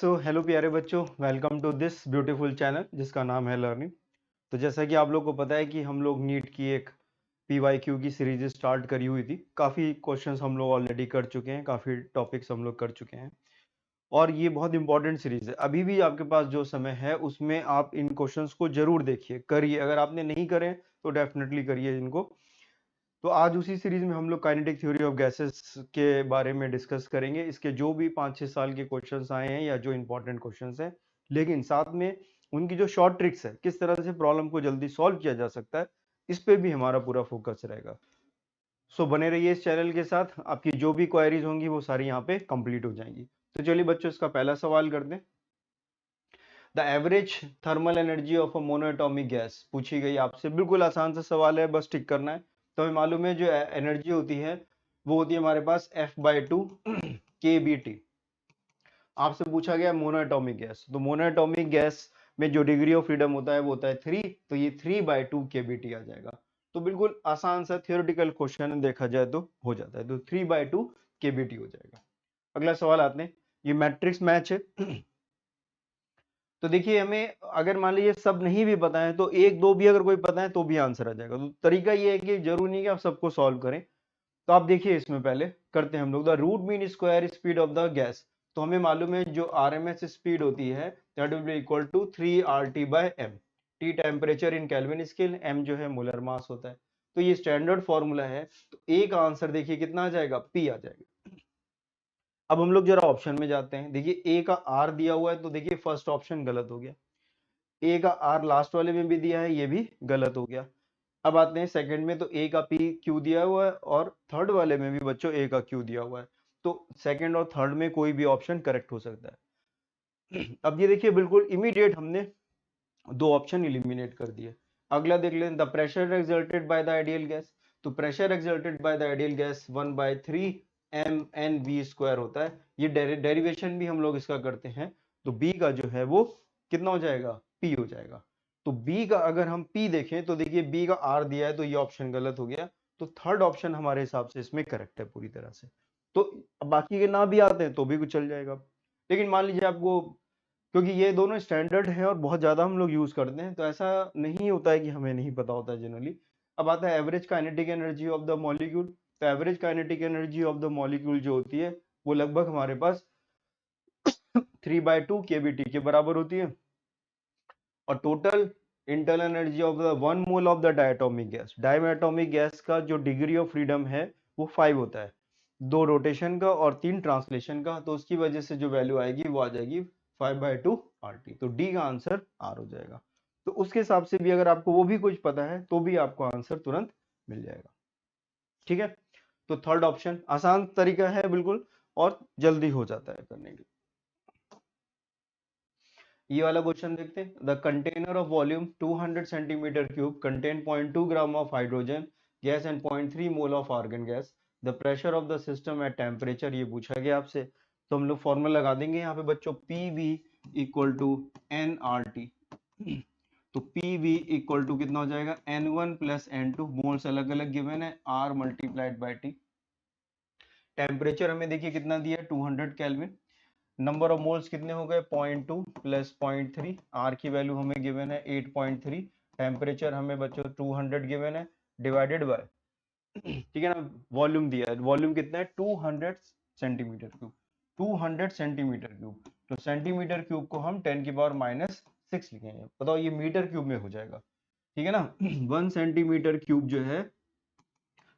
Hello प्यारे बच्चों, welcome to this beautiful channel जिसका नाम है लर्निंग। तो जैसा कि आप लोग को पता है कि हम लोग नीट की एक PYQ की सीरीज स्टार्ट करी हुई थी। काफ़ी क्वेश्चंस हम लोग ऑलरेडी कर चुके हैं, काफ़ी टॉपिक्स हम लोग कर चुके हैं और ये बहुत इंपॉर्टेंट सीरीज है। अभी भी आपके पास जो समय है उसमें आप इन क्वेश्चंस को जरूर देखिए, करिए। अगर आपने नहीं करे तो डेफिनेटली करिए इनको। तो आज उसी सीरीज में हम लोग काइनेटिक थ्योरी ऑफ गैसेस के बारे में डिस्कस करेंगे। इसके जो भी 5-6 साल के क्वेश्चंस आए हैं या जो इंपॉर्टेंट क्वेश्चंस हैं, लेकिन साथ में उनकी जो शॉर्ट ट्रिक्स है, किस तरह से प्रॉब्लम को जल्दी सॉल्व किया जा सकता है, इस पे भी हमारा पूरा फोकस रहेगा। सो बने रहिए इस चैनल के साथ, आपकी जो भी क्वेरीज होंगी वो सारी यहाँ पे कंप्लीट हो जाएंगी। तो चलिए बच्चों, इसका पहला सवाल करते हैं। The average thermal energy of a monoatomic gas पूछी गई आपसे। बिल्कुल आसान सा सवाल है, बस टिक करना है। तो हमें मालूम है जो एनर्जी होती है वो होती है हमारे पास F/2 kBT। आपसे पूछा गया मोनोएटॉमिक गैस, तो मोनोएटॉमिक गैस में जो डिग्री ऑफ फ्रीडम होता है वो होता है 3, तो ये 3/2 kBT आ जाएगा। तो बिल्कुल आसान सा थियोरेटिकल क्वेश्चन देखा जाए तो हो जाता है, तो 3/2 kBT हो जाएगा। अगला सवाल आते हैं, ये मैट्रिक्स मैच है। तो देखिए, हमें अगर मान लीजिए सब नहीं भी पता है तो एक दो भी अगर कोई पता है तो भी आंसर आ जाएगा। तो तरीका ये है कि जरूरी नहीं कि आप सबको सॉल्व करें। तो आप देखिए, इसमें पहले करते हैं हम लोग the root mean square speed of the gas. तो हमें मालूम है जो RMS स्पीड होती है that will be equal to 3RT/m। T temperature in Kelvin scale, m जो है मोलर मास होता है। तो ये स्टैंडर्ड फॉर्मूला है। तो ए का आंसर देखिए कितना आ जाएगा, P आ जाएगा। अब हम लोग जरा ऑप्शन में जाते हैं। देखिए ए का R दिया हुआ है, तो देखिए फर्स्ट ऑप्शन गलत हो गया। ए का R लास्ट वाले में भी दिया है, ये भी गलत हो गया। अब आते हैं सेकंड में, तो ए का P क्यू दिया हुआ है और थर्ड वाले में भी बच्चों ए का क्यू दिया हुआ है। तो सेकंड और थर्ड में कोई भी ऑप्शन करेक्ट हो सकता है। अब ये देखिए, बिल्कुल इमीडिएट हमने दो ऑप्शन इलिमिनेट कर दिए। अगला देख लें, the pressure exerted by the ideal gas. तो pressure exerted by the ideal gas 1/3 mnv² होता है। ये डेरिवेशन भी हम लोग इसका करते हैं। तो बी का जो है वो कितना हो जाएगा, पी हो जाएगा। तो बी का अगर हम पी देखें तो देखिए बी का आर दिया है, तो ये ऑप्शन गलत हो गया। तो थर्ड ऑप्शन हमारे हिसाब से इसमें करेक्ट है पूरी तरह से। तो बाकी के ना भी आते हैं तो भी कुछ चल जाएगा। लेकिन मान लीजिए आपको, क्योंकि ये दोनों स्टैंडर्ड हैं और बहुत ज्यादा हम लोग यूज करते हैं, तो ऐसा नहीं होता है कि हमें नहीं पता होता है जनरली। अब आता है average kinetic energy of the molecule. तो average kinetic energy of the molecule जो होती है वो लगभग हमारे पास 3/2 kBT के बराबर होती है। और total internal energy of the 1 mole of the diatomic gas, diatomic gas का जो डिग्री ऑफ फ्रीडम है वो 5 होता है, 2 रोटेशन का और 3 ट्रांसलेशन का। तो उसकी वजह से जो वैल्यू आएगी वो आ जाएगी 5/2 RT। तो डी का आंसर आर हो जाएगा। तो उसके हिसाब से भी अगर आपको वो भी कुछ पता है तो भी आपको आंसर तुरंत मिल जाएगा। ठीक है, तो थर्ड ऑप्शन आसान तरीका है बिल्कुल, और जल्दी हो जाता है करने के लिए। ये वाला क्वेश्चन देखते हैं। The container of volume 200 centimetre cube contain 0.2 gram of hydrogen gas and 0.3 mole of argon gas. The pressure of the system at temperature, ये पूछा गया आपसे। तो हम लोग फॉर्मूला लगा देंगे यहाँ पे बच्चों, PV इक्वल टू NRT। तो PV इक्वल टू कितना हो जाएगा, N1 प्लस N2, मोल्स अलग अलग गिवन है, R multiplied by T। Temperature हमें देखिए कितना दिया है, 200 केल्विन। नंबर ऑफ मोल्स कितने हो गए, 0.2 प्लस 0.3। आर की वैल्यू हमें गिवन है 8.3। टेम्परेचर हमें बच्चों 200 गिवन है, डिवाइडेड बाय, ठीक है ना, वॉल्यूम दिया है। वॉल्यूम कितना है, 200 सेंटीमीटर क्यूब। 200 सेंटीमीटर क्यूब, तो सेंटीमीटर क्यूब को हम 10⁻⁻6 लिखेंगे। बताओ ये मीटर क्यूब में हो जाएगा, ठीक है ना। 1 सेंटीमीटर क्यूब जो है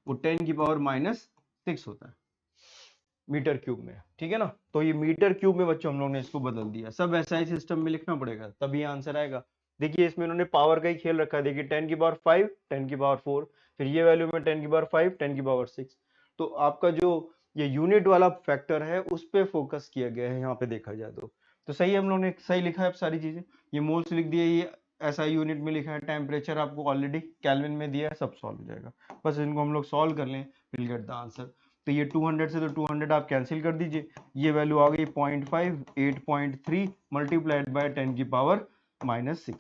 वो 10⁻⁻6 होता है मीटर क्यूब में, ठीक है ना। तो ये मीटर क्यूब में बच्चों हम लोग ने इसको बदल दिया। सब SI सिस्टम में लिखना पड़ेगा तभी आंसर आएगा। देखिए इसमें इन्होंने पावर का ही खेल रखा है। देखिए 10⁵, 10⁴, फिर ये वैल्यू में 10⁵, 10⁶। तो आपका जो ये यूनिट वाला फैक्टर है उस पे फोकस किया गया है यहाँ पे देखा जाए तो सही हम लोग ने सही लिखा है। अब सारी चीजें ये मोल्स लिख दिए, ये SI यूनिट में लिखा है, टेम्परेचर आपको ऑलरेडी केल्विन में दिया है, सब सॉल्व हो जाएगा। बस इनको हम लोग सॉल्व कर लें, विल गेट द आंसर। तो ये 200 से तो 200 आप कैंसिल कर दीजिए, ये वैल्यू आ गई 0.5, 8.3 मल्टीप्लाइड बाय 10⁻⁻6।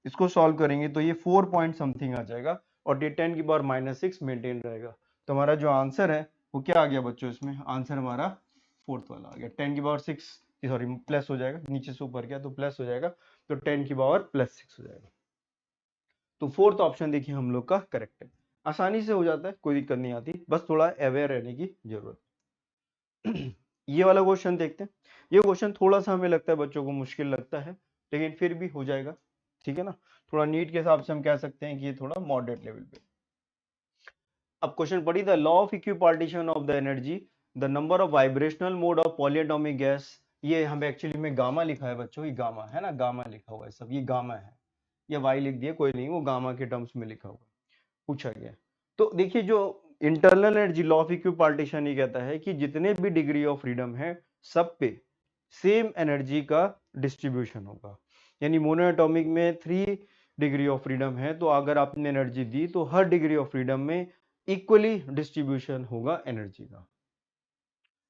इसको सॉल्व करेंगे तो ये 4 पॉइंट समथिंग आ जाएगा और ये 10⁻⁻6 मेंटेन रहेगा। तो हमारा जो आंसर है वो क्या आ गया बच्चों, इसमें आंसर हमारा फोर्थ वाला आ गया, 10⁻6 सॉरी प्लस हो जाएगा, नीचे से ऊपर गया तो प्लस हो जाएगा, तो 10 की पावर प्लस 6 हो जाएगा। तो फोर्थ ऑप्शन देखिए हम लोग का करेक्ट है, आसानी से हो जाता है, कोई दिक्कत नहीं आती, बस थोड़ा अवेयर रहने की जरूरत। ये वाला क्वेश्चन देखते हैं। ये क्वेश्चन थोड़ा सा हमें लगता है बच्चों को मुश्किल लगता है, लेकिन फिर भी हो जाएगा, ठीक है ना। थोड़ा नीट के हिसाब से हम कह सकते हैं कि ये थोड़ा मॉडरेट लेवल पे। अब क्वेश्चन पढ़ी, the law of equipartition of the energy, the number of vibrational mode of polyatomic gas. ये हमें एक्चुअली में गामा लिखा है बच्चों, ये गामा है ना, गामा लिखा हुआ है सब, ये गामा है, ये वाई लिख दिया कोई नहीं, वो गामा के टर्म्स में लिखा हुआ है, पूछा गया। तो देखिए जो internal energy law of equipartition ये कहता है कि जितने भी डिग्री ऑफ फ्रीडम है सब पे सेम एनर्जी का डिस्ट्रीब्यूशन होगा। यानी मोनोएटॉमिक में 3 डिग्री ऑफ फ्रीडम है, तो अगर आपने एनर्जी दी तो हर डिग्री ऑफ फ्रीडम में इक्वली डिस्ट्रीब्यूशन होगा एनर्जी का।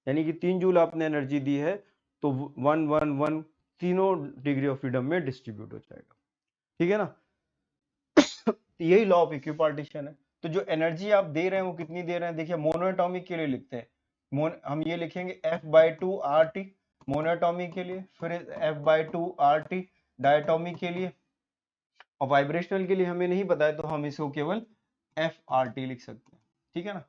यानी कि 3 जूल आपने एनर्जी दी है तो 1 1 1 तीनों डिग्री ऑफ फ्रीडम में डिस्ट्रीब्यूट हो जाएगा, ठीक है ना। यही लॉ ऑफ इक्विपार्टीशन है। तो जो एनर्जी आप दे रहे हैं वो कितनी दे रहे हैं, देखिए मोनोएटॉमिक के लिए लिखते हैं, हम ये लिखेंगे F/2 RT मोनोएटॉमिक के लिए, फिर F/2 RT डायटोमिक के लिए, और वाइब्रेशनल के लिए हमें नहीं पता है तो हम इसको केवल FRT लिख सकते हैं, ठीक है ना।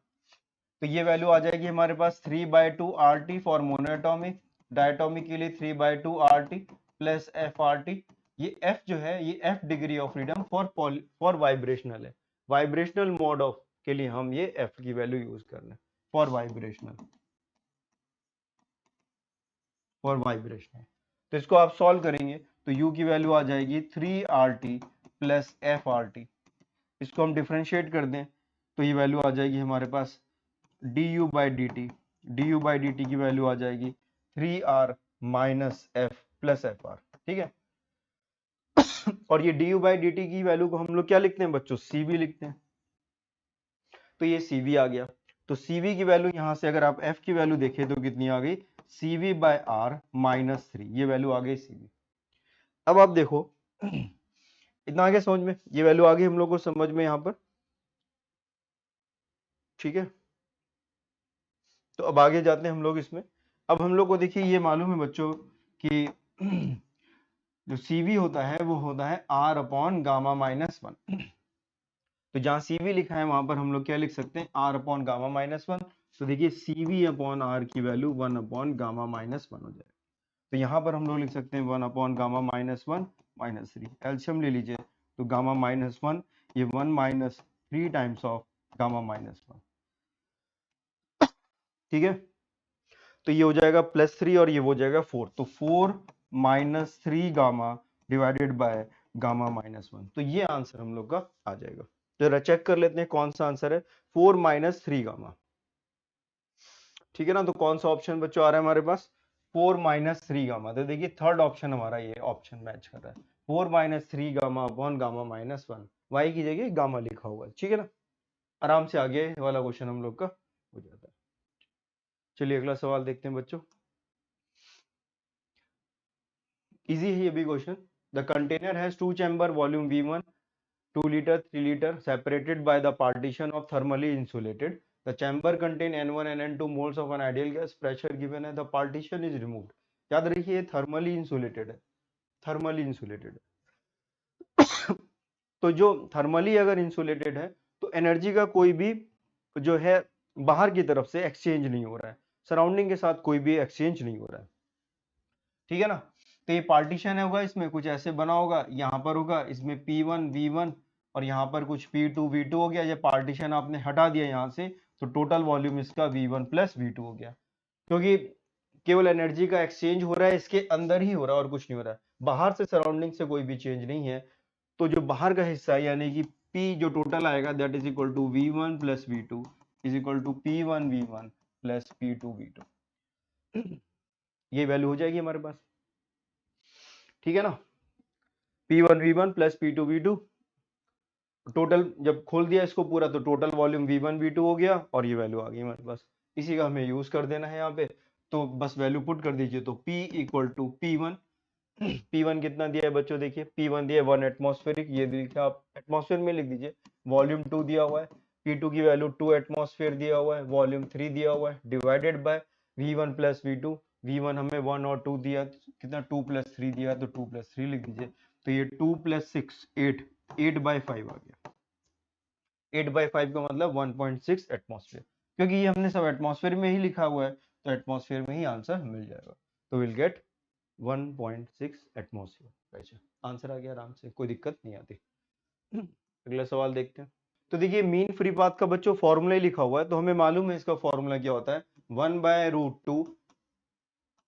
तो ये वैल्यू आ जाएगी हमारे पास 3/2 RT फॉर मोनोएटॉमिक, डायटोमिक के लिए 3/2 RT प्लस FRT। ये F जो है ये F degree of freedom for vibrational है, वाइब्रेशनल मोड ऑफ के लिए हम ये F की वैल्यू यूज कर रहे हैं फॉर वाइब्रेशनल, तो इसको आप सॉल्व करेंगे तो U की वैल्यू आ जाएगी 3RT प्लस FRT। इसको हम डिफरेंशिएट कर दें तो ये वैल्यू आ जाएगी हमारे पास du/dt, du/dt की वैल्यू आ जाएगी 3R minus F plus FR, ठीक है। और ये du/dt की वैल्यू को हम लोग क्या लिखते हैं बच्चों, CV लिखते हैं, तो ये CV आ गया। तो CV की वैल्यू यहां से अगर आप F की वैल्यू देखें तो कितनी आ गई, CV/R माइनस 3, ये वैल्यू आ गई CV। अब आप देखो इतना आगे समझ में, ये वैल्यू आ गई हम लोग को समझ में यहां पर, ठीक है। तो अब आगे जाते हैं हम लोग इसमें। अब हम लोग को देखिए ये मालूम है बच्चों कि जो CV होता है वो होता है R/γ-1। तो जहां CV लिखा है वहां पर हम लोग क्या लिख सकते हैं, R/γ-1। तो देखिए CV/R की वैल्यू 1/γ-1 हो जाएगा। तो यहाँ पर हम लोग लिख सकते हैं 1/γ-1 माइनस 3, एलसीएम ले लीजिए तो γ-1 ये 1 माइनस 3 टाइम्स ऑफ γ-1, ठीक है। तो ये हो जाएगा +3 और ये हो जाएगा 4, तो 4 माइनस 3 गामा डिवाइडेड बाय γ-1। तो ये आंसर हम लोग का आ जाएगा। जरा चेक कर लेते हैं कौन सा आंसर है, 4 माइनस 3 गामा, ठीक है ना। तो कौन सा ऑप्शन बच्चों आ रहा है हमारे पास, 4 माइनस 3 गामा। तो देखिए थर्ड ऑप्शन हमारा ये ऑप्शन मैच कर रहा है, 4 माइनस 3 गामा अपॉन γ-1, वाई की जगह गामा लिखा हुआ है, ठीक है ना। आराम से आगे वाला क्वेश्चन हम लोग का हो जाता है। चलिए अगला सवाल देखते हैं बच्चों, इजी है ये भी question. The container has 2 chamber volume V1 2 liter 3 liter separated by the partition of thermally insulated. The chamber contain N1 and N2 moles of an ideal gas. Pressure given है, the partition is removed. याद रखिए thermally insulated है, thermally insulated है। तो जो thermally अगर insulated है तो एनर्जी का कोई भी जो है बाहर की तरफ से एक्सचेंज नहीं हो रहा है, सराउंडिंग के साथ कोई भी एक्सचेंज नहीं हो रहा है, ठीक है ना। तो ये पार्टीशन होगा, इसमें कुछ ऐसे बना होगा, यहाँ पर होगा इसमें P1 V1 और यहाँ पर कुछ P2 V2 हो गया। ये पार्टीशन आपने हटा दिया यहाँ से तो टोटल वॉल्यूम इसका V1 प्लस V2 हो गया, क्योंकि केवल एनर्जी का एक्सचेंज हो रहा है इसके अंदर ही हो रहा है और कुछ नहीं हो रहा है, बाहर से सराउंडिंग से कोई भी चेंज नहीं है। तो जो बाहर का हिस्सा है यानी कि P जो टोटल आएगा that is equal to V1 plus V2 is equal to P1 V1 plus P2 V2। ये वैल्यू हो जाएगी हमारे पास, ठीक है ना। P1 V1 plus P2 V2, total जब खोल दिया इसको पूरा तो टोटल वॉल्यूम V1 V2 हो गया और ये वैल्यू आ गई हमारे पास, इसी का हमें यूज कर देना है यहाँ पे। तो बस वैल्यू पुट कर दीजिए तो P equal to P1, P1 कितना दिया है बच्चों, देखिए P1 दिया है 1 एटमॉस्फेरिक, ये देखिए आप एटमॉस्फेयर में लिख दीजिए। वॉल्यूम 2 दिया हुआ है, P2 की वैल्यू 2 एटमॉस्फेयर दिया हुआ है, वॉल्यूम 3 दिया हुआ है, divided by V1 plus V2, V1 हमें 1 और 2 दिया, कितना 2 + 3 दिया, तो 2 + 3 लिख दीजिए। तो ये 2 + 6 8, 8/5 आ गया। 8/5 का मतलब 1.6 एटमॉस्फेयर, क्योंकि ये हमने सब एटमॉस्फेयर में ही लिखा हुआ है, तो एटमॉस्फेयर में ही आंसर मिल जाएगा। तो विल गेट 1.6 एटमॉस्फेयर। अच्छा, आंसर आ गया आराम से, कोई दिक्कत नहीं आती। अगला सवाल देखते हैं। तो देखिए मीन फ्री पाथ का बच्चों फॉर्मूला ही लिखा हुआ है, तो हमें मालूम है इसका फॉर्मूला क्या होता है, 1/√2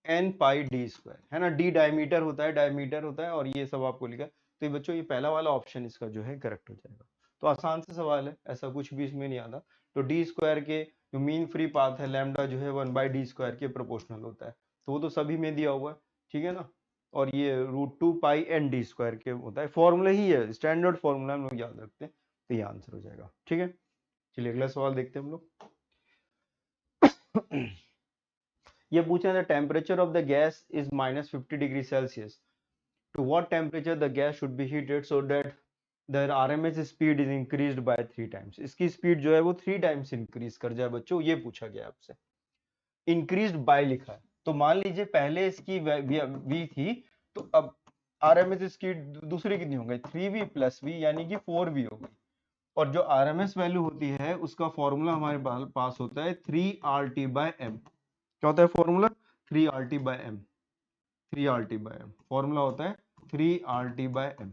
n पाई डी स्क्वायर, है ना। डी डायमीटर होता है, डायमीटर होता है, और ये सब आपको लिखा है। तो ये बच्चों ये पहला वाला ऑप्शन इसका जो है करेक्ट हो जाएगा। तो आसान से सवाल है, ऐसा कुछ भी इसमें नहीं आता। तो डी स्क्वायर के जो मीन फ्री पाथ है लैम्डा जो है 1/d² के प्रोपोर्शनल होता है, तो वो तो सभी में दिया हुआ है, ठीक है ना। और ये √2 पाई n d² के होता है, फॉर्मूला ही है, स्टैंडर्ड फॉर्मूला हम लोग याद रखते हैं, तो ये आंसर हो जाएगा, ठीक है। चलिए अगला सवाल देखते हैं हम लोग। ये पूछा था temperature of the gas is -50°C, to what temperature the gas should be heated so that their RMS speed is increased by 3 times। इसकी स्पीड जो है वो 3 टाइम्स इंक्रीज कर जाए बच्चों, ये पूछा गया आपसे। इंक्रीज्ड बाय लिखा है, तो मान लीजिए पहले इसकी v थी, तो अब RMS स्पीड दूसरी कितनी हो गई, 3v + v, यानी कि 4v हो गई। और जो RMS वैल्यू होती है उसका फॉर्मूला हमारे पास होता है 3RT/m। क्या होता है फॉर्मूला, 3RT/m। 3RT/m फॉर्मूला होता है 3RT/m।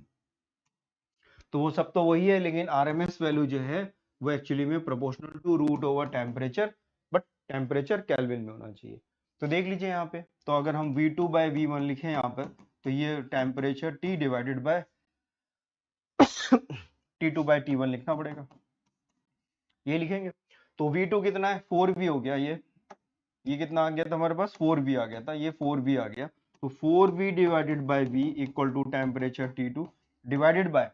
तो वो सब तो वही है, लेकिन RMS वैल्यू जो है वो एक्चुअली में प्रोपोर्शनल टू √/टेम्परेचर, बट टेम्परेचर केल्विन में होना चाहिए। तो देख लीजिए यहाँ पे, तो अगर हम V2/V1 लिखें यहाँ पर, तो ये temperature T divided by T2/T1 लिखना पड़ेगा, ये लिखेंगे। तो V2 कितना है, 4V हो गया, ये कितना आ गया था हमारे पास, 4V आ गया था, ये 4V आ गया। तो 4V divided by V equal to temperature T2 divided by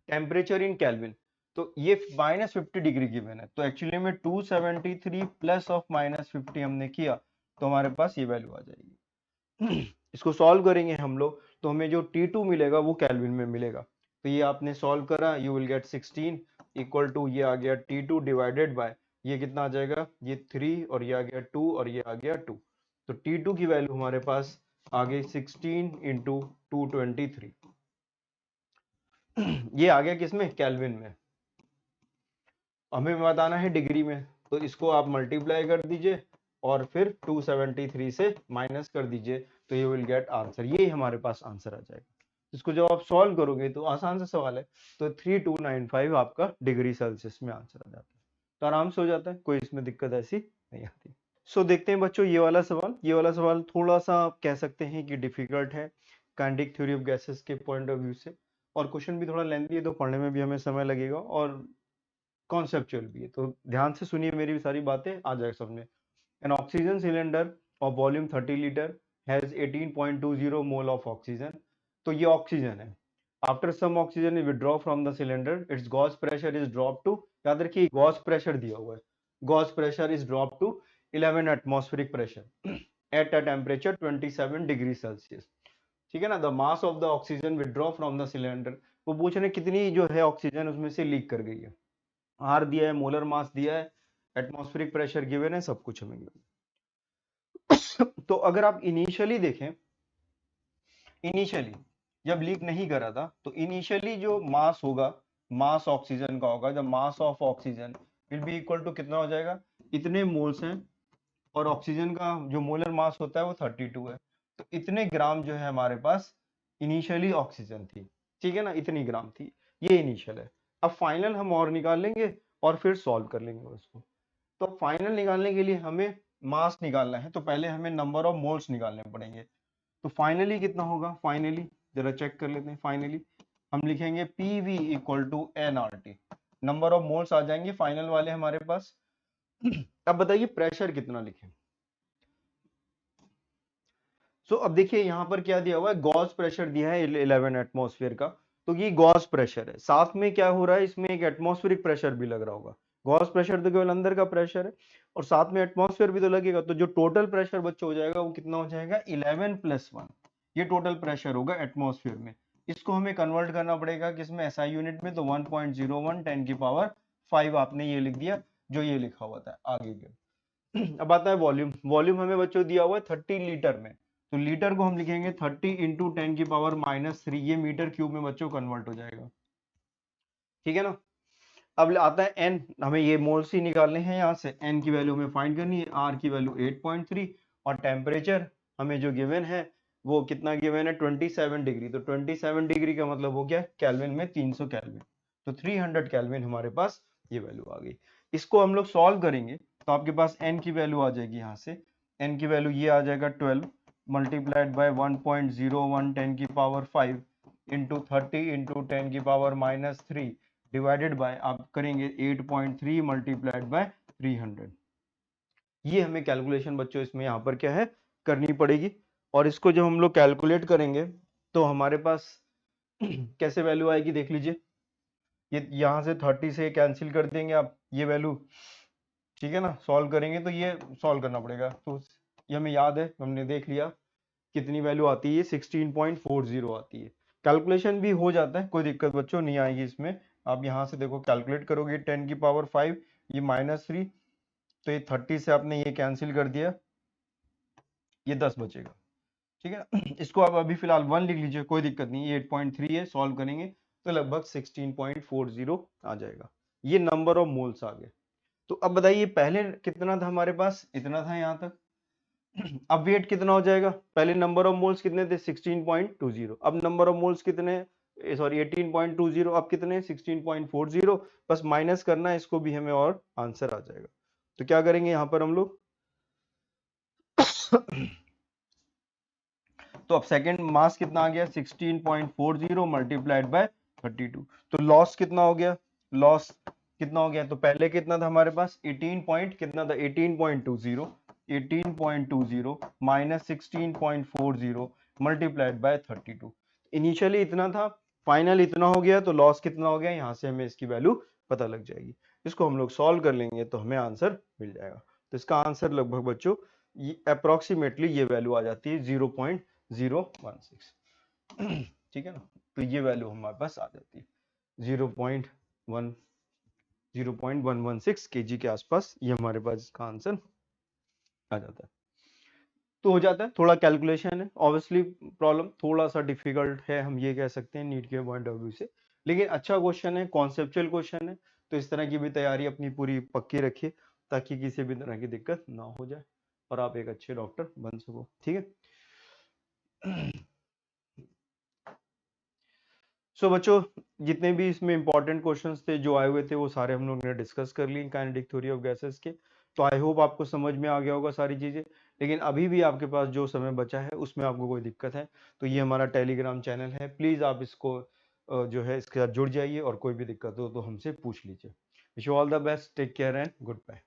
temperature in Kelvin. तो ये -50° गिवन है, तो एक्चुअली में 273 प्लस ऑफ -50 हमने किया, तो हमारे पास ये वैल्यू आ जाएगी। इसको सॉल्व करेंगे हम लोग, तो हमें जो T2 मिलेगा वो केल्विन में मिलेगा। तो ये आपने सॉल्व करा, you will get 16 equal to, ये आ गया T2 डिवाइडेड बाय, ये कितना आ जाएगा, ये 3, और ये आ गया 2, और ये आ गया 2। तो T2 की वैल्यू हमारे पास आ गई 16 × 223। ये आ गया किसमें, केल्विन में। हमें बताना है डिग्री में, तो इसको आप मल्टीप्लाई कर दीजिए और फिर 273 से माइनस कर दीजिए, तो यू विल गेट आंसर। ये हमारे पास आंसर आ जाएगा। इसको जब आप सॉल्व करोगे तो आसान सा सवाल है, तो 3295 आपका डिग्री सेल्सियस में आंसर आ जाता है, तो आराम से हो जाता है, कोई इसमें दिक्कत ऐसी नहीं आती। सो देखते हैं बच्चों ये वाला सवाल। ये वाला सवाल थोड़ा सा आप कह सकते हैं कि डिफिकल्ट है काइनेटिक थ्योरी ऑफ गैसेस के पॉइंट ऑफ व्यू से, और क्वेश्चन भी थोड़ा लेंथी है, तो पढ़ने में भी हमें समय लगेगा, और कॉन्सेप्चुअल भी है, तो ध्यान से सुनिए मेरी सारी बातें, आ जाएगा समझ में। An oxygen cylinder of volume 30 litre has 18.20 mole of oxygen. तो ये ऑक्सीजन है। After some oxygen is withdraw from the cylinder, its gauge pressure is drop to, याद रखिए गॉस प्रेशर दिया हुआ है, gauge pressure is drop to 11 atmospheric pressure at a temperature 27°C। ठीक है ना। The mass of the oxygen withdraw from the cylinder, वो पूछ रहे कितनी जो है ऑक्सीजन उसमें से लीक कर गई है। आर दिया है, मोलर मास दिया है, एटमॉस्फेरिक प्रेशर गिवन है, सब कुछ हमें गिवन। तो अगर आप इनिशियली देखें, इनिशियली जब लीक नहीं करा था, तो इनिशियली जो मास होगा, मास ऑक्सीजन का होगा, जब mass of oxygen will be equal to कितना हो जाएगा, इतने मोल्स हैं, और ऑक्सीजन का जो मोलर मास होता है वो 32 है, तो इतने ग्राम जो है हमारे पास इनिशियली ऑक्सीजन थी, ठीक है ना, इतनी ग्राम थी, ये इनिशियल है। अब फाइनल हम और निकाल लेंगे और फिर सॉल्व कर लेंगे उसको। तो फाइनल निकालने के लिए हमें मास निकालना है, तो पहले हमें नंबर ऑफ मोल्स निकालने पड़ेंगे। तो फाइनली कितना होगा, फाइनली जरा चेक कर लेते हैं। फाइनली हम लिखेंगे PV equal to nRT, number of moles आ जाएंगे फाइनल वाले हमारे पास। अब बताइए प्रेशर कितना लिखें। सो अब देखिए यहाँ पर क्या दिया हुआ है, गॉस प्रेशर दिया है 11 एटमॉस्फेयर का, तो ये गॉस प्रेशर है, साथ में क्या हो रहा है, इसमें एक एटमॉस्फेरिक प्रेशर भी लग रहा होगा। गॉस प्रेशर तो केवल अंदर का प्रेशर है, और साथ में एटमॉस्फेयर भी तो लगेगा, तो जो टोटल प्रेशर बच्चों हो जाएगा वो कितना हो जाएगा, 11 + 1, ये टोटल प्रेशर होगा एटमॉस्फेयर में। इसको हमें कन्वर्ट करना पड़ेगा किसमें, SI यूनिट में, तो 1.01 10⁵ आपने ये लिख दिया जो ये लिखा हुआ था आगे के। अब आता है वॉल्यूम। वॉल्यूम हमें बच्चों दिया हुआ है 30 लीटर में, तो लीटर को हम लिखेंगे 30 इंटू 10⁻³ ये मीटर क्यूब में बच्चों कन्वर्ट हो जाएगा। ठीक है ना। अब आता है एन, हमें ये मोल्स ही निकालने हैं, यहाँ से एन की वैल्यू हमें फाइंड करनी है, आर की वैल्यू 8.3 और टेम्परेचर हमें जो गिवन है वो कितना गिवन है 27 डिग्री। तो 27 डिग्री का मतलब हो गया केल्विन में 300 केल्विन, तो 300 केल्विन हमारे पास ये वैल्यू आ गई। इसको हम लोग सॉल्व करेंगे तो आपके पास एन की वैल्यू आ जाएगी, यहाँ से एन की वैल्यू ये आ जाएगा 12 multiplied by 1.01 10⁵ into 30 into 10⁻³ divided by आप करेंगे 8.3 मल्टीप्लाइड बाय 300। ये हमें कैलकुलेशन बच्चों इसमें यहाँ पर क्या है करनी पड़ेगी, और इसको जब हम लोग कैलकुलेट करेंगे तो हमारे पास कैसे वैल्यू आएगी देख लीजिए। ये यहाँ से 30 से कैंसिल कर देंगे आप ये वैल्यू, ठीक है ना। सॉल्व करेंगे तो ये सॉल्व करना पड़ेगा, तो ये हमें याद है, हमने देख लिया कितनी वैल्यू आती है, 16.40 आती है। कैलकुलेशन भी हो जाता है, कोई दिक्कत बच्चों नहीं आएगी इसमें। आप यहाँ से देखो कैलकुलेट करोगे 10⁵, ये -3, तो ये 30 से आपने ये कैंसिल कर दिया, ये 10 बचेगा। ठीक है ना। इसको आप अभी फिलहाल 1 लिख लीजिए, कोई दिक्कत नहीं, ये 8.3 है, सॉल्व करेंगे तो लगभग 16.40 आ जाएगा। ये नंबर ऑफ मोल्स आ गए। तो अब बताइए पहले कितना था हमारे पास, इतना था यहाँ तक। अब वेट कितना हो जाएगा, पहले नंबर ऑफ मोल्स कितने थे 16.20, अब नंबर ऑफ मोल्स कितने, सॉरी 18.20, अब कितने 16.40, बस माइनस करना है इसको भी हमें और आंसर आ जाएगा। तो क्या करेंगे यहाँ पर हम लोग तो अब सेकंड मास कितना आ गया 16.40 मल्टीप्लाइड बाय 32, तो लॉस कितना हो गया, लॉस कितना हो गया, तो पहले कितना था हमारे पास 18 पॉइंट कितना था 18.20 माइनस 16.40 मल्टीप्लाइड बाय 32, इनिशियली इतना था, फाइनल इतना हो गया, तो लॉस कितना हो गया, यहाँ से हमें इसकी वैल्यू पता लग जाएगी। इसको हम लोग सॉल्व कर लेंगे तो हमें आंसर मिल जाएगा। तो इसका आंसर लगभग बच्चों अप्रोक्सीमेटली ये वैल्यू आ जाती है 0.016। ठीक है ना, तो ये वैल्यू हमारे पास आ जाती है 0.116 kg के आसपास, ये हमारे पास इसका आंसर आ जाता है। तो हो जाता है, थोड़ा कैलकुलेशन है, ऑब्वियसली प्रॉब्लम थोड़ा सा डिफिकल्ट है, हम ये कह सकते हैं नीट के पॉइंट ऑफ व्यू से, लेकिन अच्छा क्वेश्चन है, कॉन्सेप्चुअल क्वेश्चन है। तो इस तरह की भी तैयारी अपनी पूरी पक्की रखिए ताकि किसी भी तरह की दिक्कत ना हो जाए और आप एक अच्छे डॉक्टर बन सको। ठीक है। सो बच्चों जितने भी इसमें इंपॉर्टेंट क्वेश्चंस थे जो आए हुए थे वो सारे हम लोग ने डिस्कस कर लिए काइनेटिक थ्योरी ऑफ गैसेस के। तो आई होप आपको समझ में आ गया होगा सारी चीजें, लेकिन अभी भी आपके पास जो समय बचा है उसमें आपको कोई दिक्कत है तो ये हमारा टेलीग्राम चैनल है, प्लीज आप इसको जो है इसके साथ जुड़ जाइए और कोई भी दिक्कत हो तो हमसे पूछ लीजिए। Wish you all the best, take care and good bye.